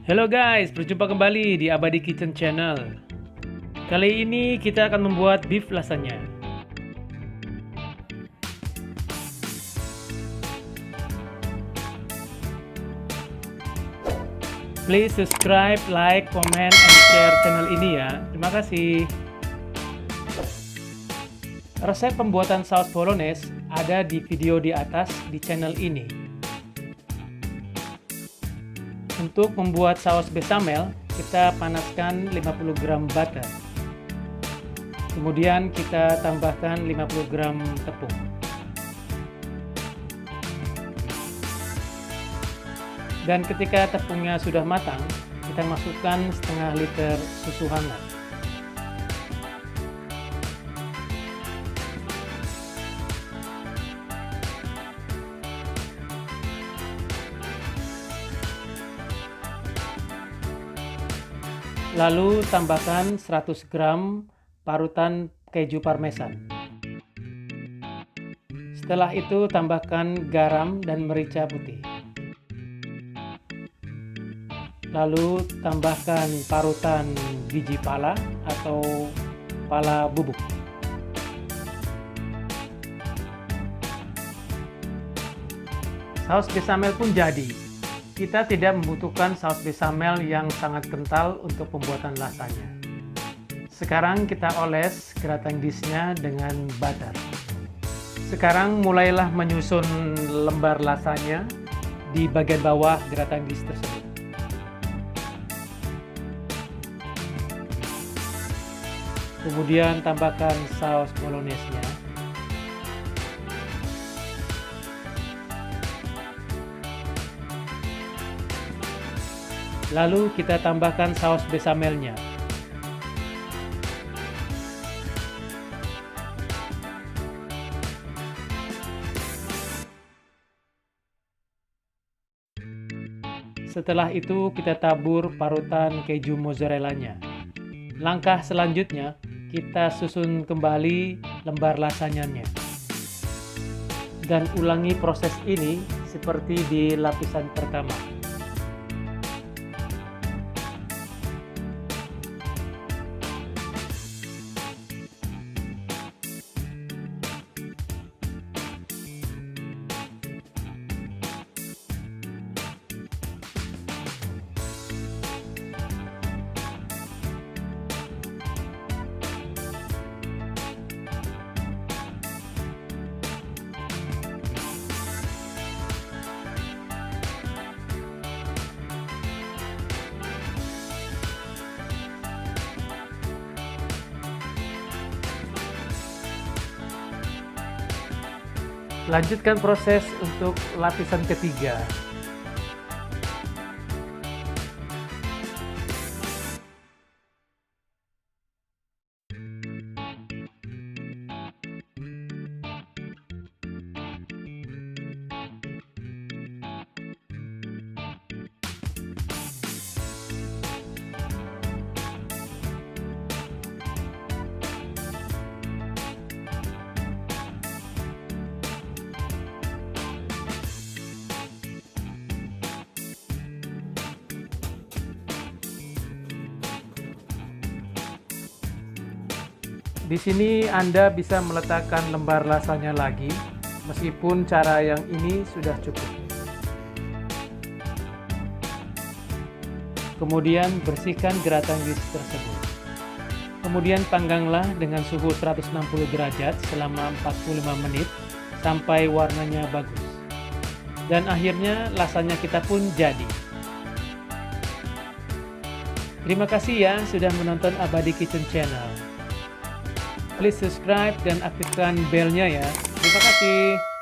Halo guys, berjumpa kembali di Abadi Kitchen Channel. Kali ini kita akan membuat beef lasagna. Please subscribe, like, comment, and share channel ini ya. Terima kasih. Resep pembuatan saus bolognese ada di video di atas di channel ini. Untuk membuat saus bechamel, kita panaskan 50 gram butter. Kemudian kita tambahkan 50 gram tepung. Dan ketika tepungnya sudah matang, kita masukkan setengah liter susu hangat. Lalu tambahkan 100 gram parutan keju parmesan. Setelah itu tambahkan garam dan merica putih. Lalu tambahkan parutan biji pala atau pala bubuk. Saus bechamel pun jadi. Kita tidak membutuhkan saus bechamel yang sangat kental untuk pembuatan lasagna. Sekarang kita oles gratin dish-nya dengan butter. Sekarang mulailah menyusun lembar lasagna di bagian bawah gratin dish tersebut. Kemudian tambahkan saus bolognese-nya. Lalu kita tambahkan saus bechamelnya. Setelah itu kita tabur parutan keju mozzarella-nya. Langkah selanjutnya, kita susun kembali lembar lasagnanya. Dan ulangi proses ini seperti di lapisan pertama. Lanjutkan proses untuk lapisan ketiga. Di sini Anda bisa meletakkan lembar lasanya lagi, meskipun cara yang ini sudah cukup. Kemudian bersihkan gratin dish tersebut. Kemudian pangganglah dengan suhu 160 derajat selama 45 menit sampai warnanya bagus. Dan akhirnya lasanya kita pun jadi. Terima kasih ya sudah menonton Abadi Kitchen Channel. Please subscribe dan aktifkan belnya ya. Terima kasih.